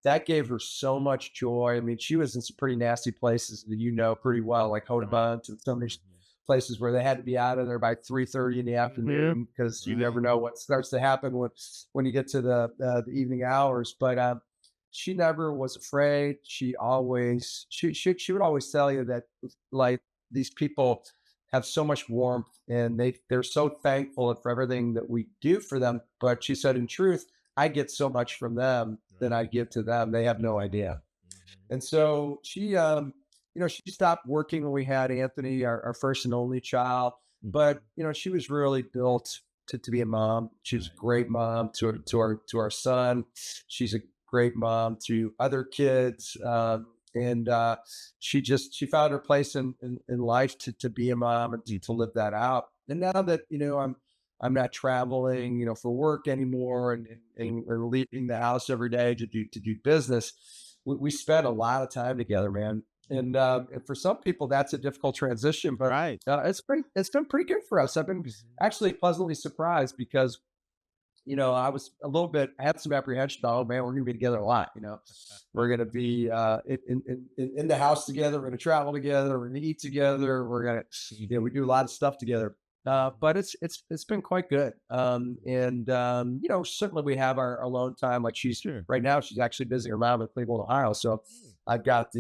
that gave her so much joy. I mean, she was in some pretty nasty places that pretty well, like Hodabunch and some of these places where they had to be out of there by 3:30 in the afternoon because you never know what starts to happen when you get to the evening hours. But she never was afraid. She would always tell you that these people have so much warmth, and they're so thankful for everything that we do for them. But she said, in truth, I get so much from them than I give to them. They have no idea. And so she stopped working when we had Anthony, our first and only child. But she was really built to be a mom. She was a great mom to our son. She's a great mom to other kids. And she found her place in life to be a mom and to live that out. And now that I'm not traveling, for work anymore, and we're leaving the house every day to do business, we spend a lot of time together, man. And for some people, that's a difficult transition, but Right. it's been pretty good for us. I've been actually pleasantly surprised because I was I had some apprehension. Oh man, we're going to be together a lot. We're going to be in the house together. We're going to travel together. We're going to eat together. We're going to, we do a lot of stuff together. But it's been quite good. Certainly we have our alone time. Like right now, she's actually visiting her mom in Cleveland, Ohio. So I've got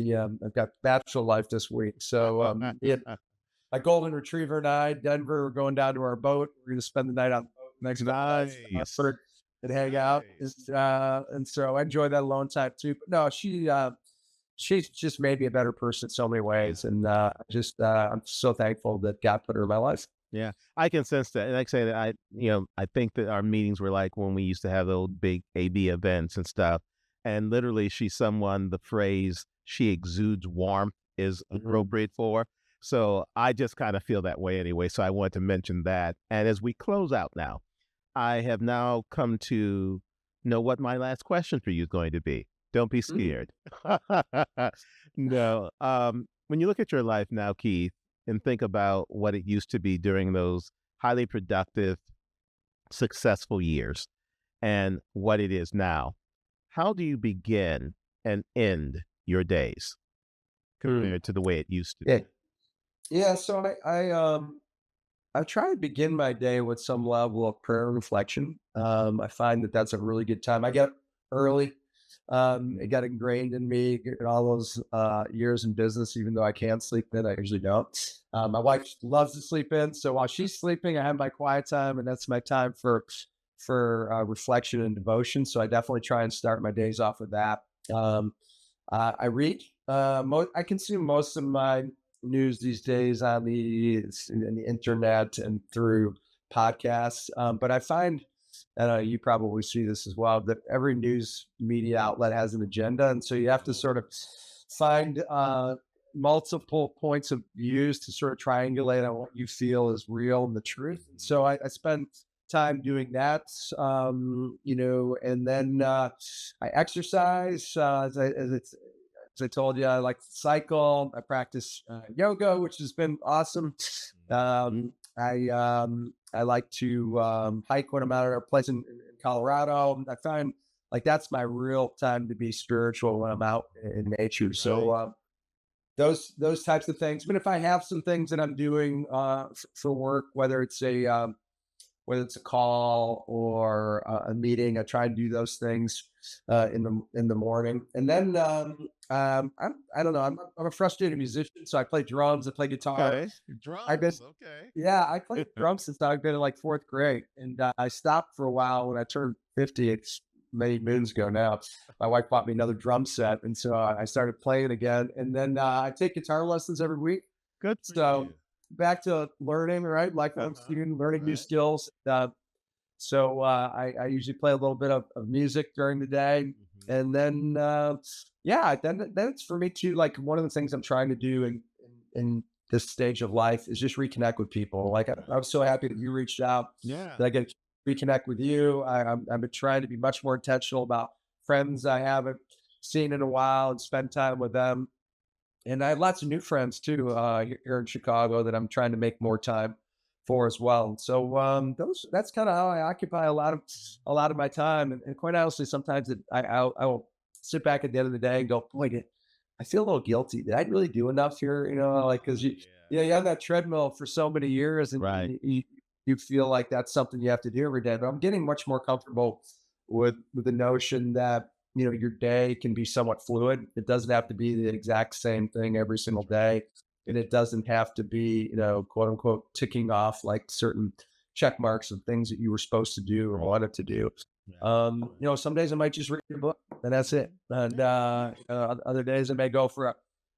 bachelor life this week. So my golden retriever and I, Denver, we're going down to our boat. We're going to spend the night on the boat next night and hang out. And so I enjoy that alone time too. But no, she's just made me a better person in so many ways. And I'm so thankful that God put her in my life. Yeah, I can sense that. And like I say that I think that our meetings were like when we used to have those big AB events and stuff. And literally the phrase, she exudes warmth, is appropriate for. So I just kind of feel that way anyway. So I wanted to mention that. And as we close out now, I have now come to know what my last question for you is going to be. Don't be scared. No. When you look at your life now, Keith, and think about what it used to be during those highly productive, successful years and what it is now, how do you begin and end your days? compared to the way it used to Yeah. be? Yeah. So I try to begin my day with some level of prayer and reflection. I find that that's a really good time. I get up early. It got ingrained in me in all those years in business, even though I can sleep in, I usually don't. My wife loves to sleep in. So while she's sleeping, I have my quiet time, and that's my time for reflection and devotion. So I definitely try and start my days off with that. I read. I consume most of my news these days on the internet and through podcasts. But I find, and you probably see this as well, that every news media outlet has an agenda, and so you have to sort of find multiple points of views to sort of triangulate on what you feel is real and the truth. So I spend time doing that, and then I exercise. As I told you, I like to cycle. I practice yoga, which has been awesome. I like to hike when I'm out at a place in Colorado. I find like that's my real time to be spiritual when I'm out in nature. So those types of things. But if I have some things that I'm doing for work, whether it's a call or a meeting, I try to do those things in the morning. And then I don't know. I'm a frustrated musician, so I play drums, I play guitar. Okay. I've been Drums. Okay. Yeah, I played drums since I've been in like fourth grade, and I stopped for a while when I turned 50. It's many moons ago now. My wife bought me another drum set, and so I started playing again. And then I take guitar lessons every week. Good for So you. back to learning, right? Lifelong student, learning new skills. So I usually play a little bit of music during the day, and then then it's for me too. Like one of the things I'm trying to do in this stage of life is just reconnect with people. Like I was so happy that you reached out, Yeah. that I get to reconnect with you. I've been trying to be much more intentional about friends I haven't seen in a while and spend time with them. And I have lots of new friends too here in Chicago that I'm trying to make more time for as well. So that's kind of how I occupy a lot of my time. And quite honestly, sometimes I will sit back at the end of the day and go, boy, I feel a little guilty. Did I really do enough here? Like because you're on that treadmill for so many years, and Right. you feel like that's something you have to do every day. But I'm getting much more comfortable with the notion that your day can be somewhat fluid. It doesn't have to be the exact same thing every single day, and it doesn't have to be quote unquote ticking off like certain check marks of things that you were supposed to do or wanted to do. Some days I might just read a book and that's it. And other days I may go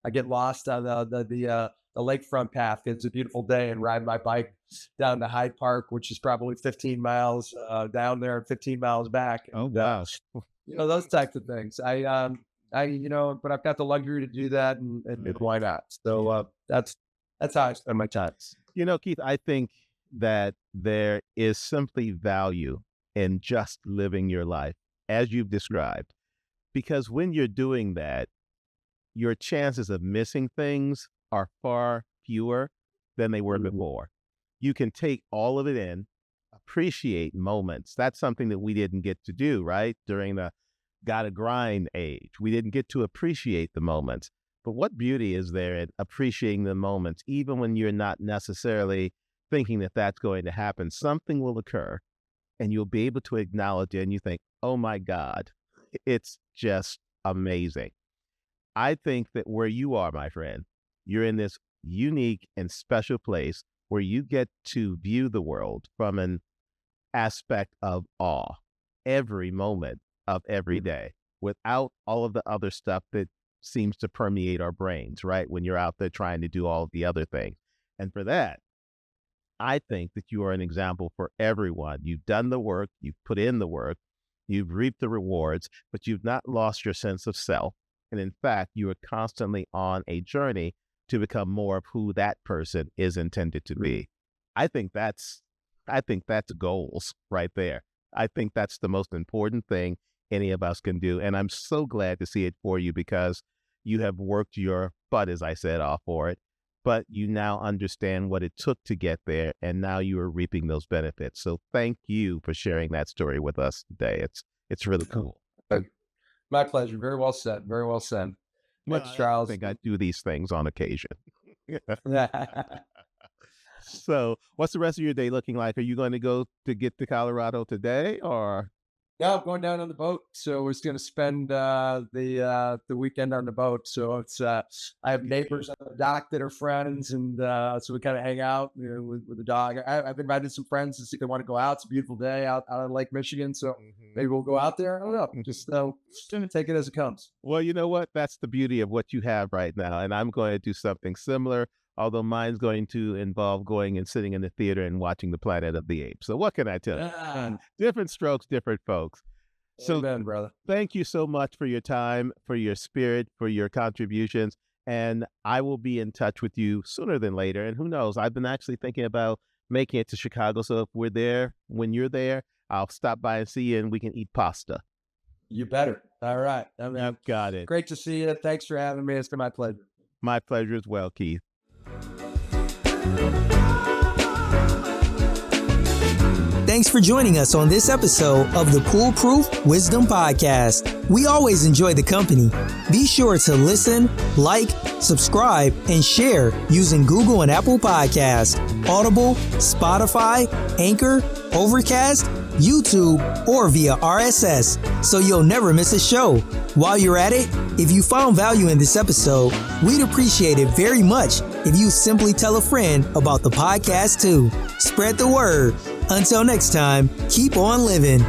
I get lost on the lakefront path. It's a beautiful day and ride my bike down to Hyde Park, which is probably 15 miles down there and 15 miles back. Oh, And, wow. those types of things. But I've got the luxury to do that, and why not? So that's how I spend my time. Keith, I think that there is simply value in just living your life as you've described, because when you're doing that, your chances of missing things are far fewer than they were before. You can take all of it in, appreciate moments. That's something that we didn't get to do, right? During the gotta grind age, we didn't get to appreciate the moments. But what beauty is there in appreciating the moments, even when you're not necessarily thinking that that's going to happen? Something will occur and you'll be able to acknowledge it and you think, oh my God, it's just amazing. I think that where you are, my friend, you're in this unique and special place where you get to view the world from an aspect of awe every moment of every day without all of the other stuff that seems to permeate our brains, right? When you're out there trying to do all of the other things. And for that, I think that you are an example for everyone. You've done the work, you've put in the work, you've reaped the rewards, but you've not lost your sense of self. And in fact, you are constantly on a journey to become more of who that person is intended to be. I think that's goals right there. I think that's the most important thing any of us can do. And I'm so glad to see it for you because you have worked your butt, as I said, off for it, but you now understand what it took to get there. And now you are reaping those benefits. So thank you for sharing that story with us today. It's really cool. My pleasure. Very well said. Very well said. Much, I Charles. think I do these things on occasion. So what's the rest of your day looking like? Are you going to go to get to Colorado today or? No, I'm going down on the boat. So we're just going to spend the weekend on the boat. So it's I have neighbors on the dock that are friends, and so we kind of hang out, with the dog. I've invited some friends to see if they want to go out. It's a beautiful day out on Lake Michigan, so maybe we'll go out there. I don't know. Just gonna take it as it comes. Well, you know what? That's the beauty of what you have right now, and I'm going to do something similar. Although mine's going to involve going and sitting in the theater and watching the Planet of the Apes. So what can I tell you? Different strokes, different folks. So Amen, brother. Thank you so much for your time, for your spirit, for your contributions. And I will be in touch with you sooner than later. And who knows, I've been actually thinking about making it to Chicago. So if we're there, when you're there, I'll stop by and see you and we can eat pasta. You better. All right. I've got it. Great to see you. Thanks for having me. It's been my pleasure. My pleasure as well, Keith. Thanks for joining us on this episode of the Foolproof Wisdom Podcast. We always enjoy the company. Be sure to listen, like, subscribe, and share using Google and Apple Podcasts, Audible, Spotify, Anchor, Overcast, YouTube, or via RSS, so you'll never miss a show. While you're at it, if you found value in this episode, we'd appreciate it very much if you simply tell a friend about the podcast too. Spread the word. Until next time, keep on living.